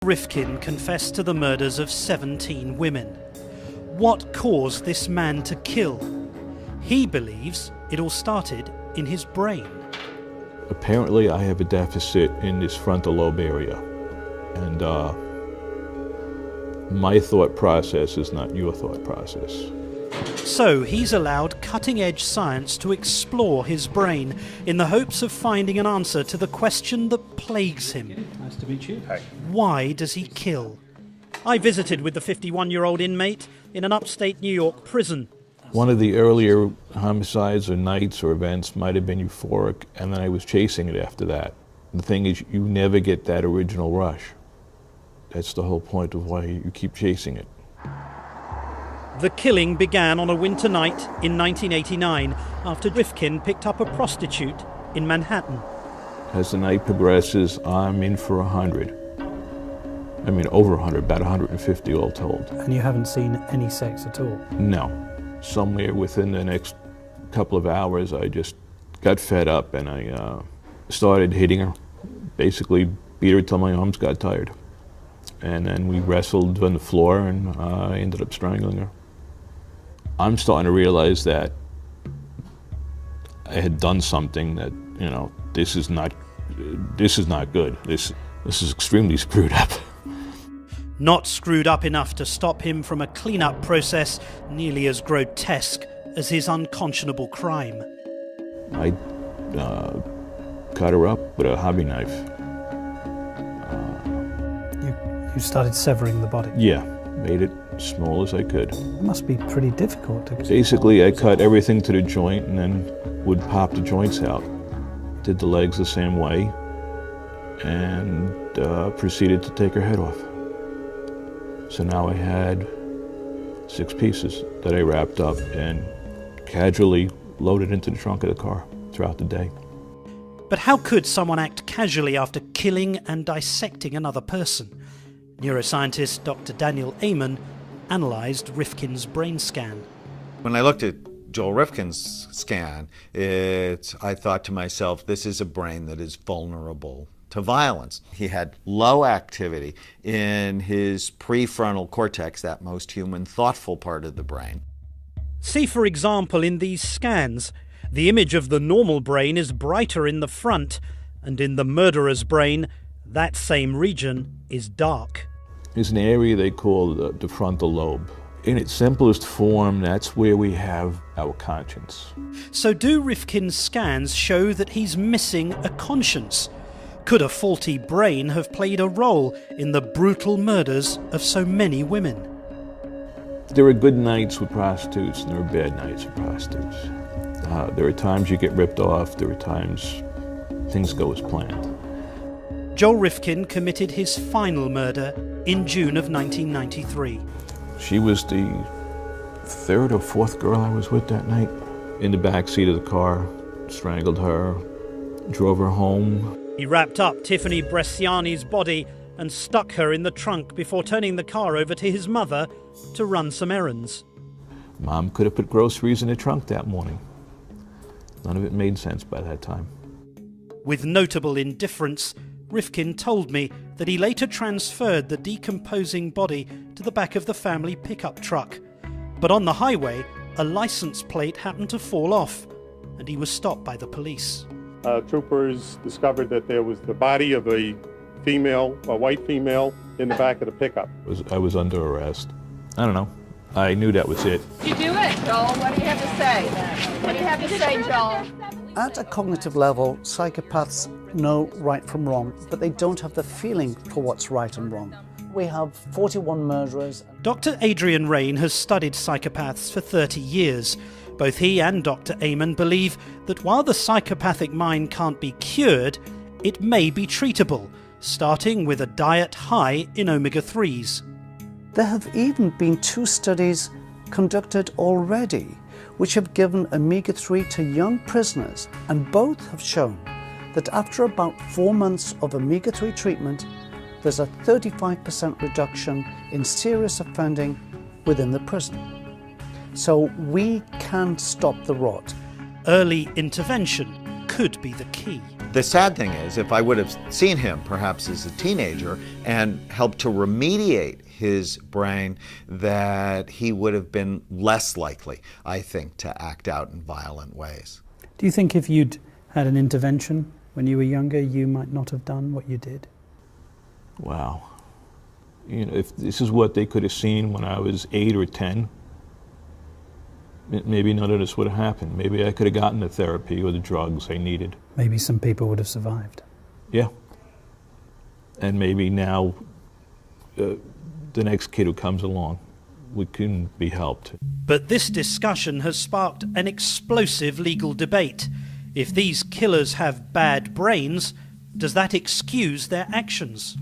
Rifkin confessed to the murders of 17 women. What caused this man to kill? He believes it all started in his brain. Apparently I have a deficit in this frontal lobe area, and my thought process is not your thought process. So he's allowed cutting-edge science to explore his brain in the hopes of finding an answer to the question that plagues him. Nice to meet you. Hi. Why does he kill? I visited with the 51-year-old inmate in an upstate New York prison. One of the earlier homicides or nights or events might have been euphoric, and then I was chasing it after that. The thing is, you never get that original rush. That's the whole point of why you keep chasing it. The killing began on a winter night in 1989 after Rifkin picked up a prostitute in Manhattan. As the night progresses, I'm in for 100. I mean, over 100, about 150 all told. And you haven't seen any sex at all? No. Somewhere within the next couple of hours, I just got fed up and I started hitting her. Basically beat her till my arms got tired. And then we wrestled on the floor and I ended up strangling her. I'm starting to realize that I had done something that, you know, this is not good. This is extremely screwed up. Not screwed up enough to stop him from a clean-up process nearly as grotesque as his unconscionable crime. I cut her up with a hobby knife. You started severing the body? Yeah, made it small as I could. It must be pretty difficult to... Basically, I cut everything to the joint and then would pop the joints out. Did the legs the same way and proceeded to take her head off. So now I had 6 pieces that I wrapped up and casually loaded into the trunk of the car throughout the day. But how could someone act casually after killing and dissecting another person? Neuroscientist Dr. Daniel Amen analysed Rifkin's brain scan. When I looked at Joel Rifkin's scan, I thought to myself, this is a brain that is vulnerable to violence. He had low activity in his prefrontal cortex, that most human thoughtful part of the brain. See, for example, in these scans, the image of the normal brain is brighter in the front, and in the murderer's brain, that same region is dark. There's an area they call the frontal lobe. In its simplest form, that's where we have our conscience. So do Rifkin's scans show that he's missing a conscience? Could a faulty brain have played a role in the brutal murders of so many women? There are good nights with prostitutes and there are bad nights with prostitutes. There are times you get ripped off, there are times things go as planned. Joel Rifkin committed his final murder in June of 1993. She was the 3rd or 4th girl I was with that night. In the back seat of the car, strangled her, drove her home. He wrapped up Tiffany Bresciani's body and stuck her in the trunk before turning the car over to his mother to run some errands. Mom could have put groceries in the trunk that morning. None of it made sense by that time. With notable indifference, Rifkin told me that he later transferred the decomposing body to the back of the family pickup truck. But on the highway, a license plate happened to fall off, and he was stopped by the police. Troopers discovered that there was the body of a white female, in the back of the pickup. I was under arrest. I don't know. I knew that was it. You do it, Joel. What do you have to say? What do you have to say, Joel? At a cognitive level, psychopaths know right from wrong, but they don't have the feeling for what's right and wrong. We have 41 murderers. Dr. Adrian Rain has studied psychopaths for 30 years. Both he and Dr. Amen believe that while the psychopathic mind can't be cured, it may be treatable, starting with a diet high in omega-3s. There have even been 2 studies conducted already which have given omega-3 to young prisoners, and both have shown that after about 4 months of omega-3 treatment, there's a 35% reduction in serious offending within the prison. So we can stop the rot. Early intervention could be the key. The sad thing is, if I would have seen him perhaps as a teenager and helped to remediate his brain, that he would have been less likely, I think, to act out in violent ways. Do you think if you'd had an intervention when you were younger, you might not have done what you did? Wow. You know, if this is what they could have seen when I was 8 or 10, maybe none of this would have happened. Maybe I could have gotten the therapy or the drugs I needed. Maybe some people would have survived. Yeah. And maybe now the next kid who comes along, we can be helped. But this discussion has sparked an explosive legal debate. If these killers have bad brains, does that excuse their actions?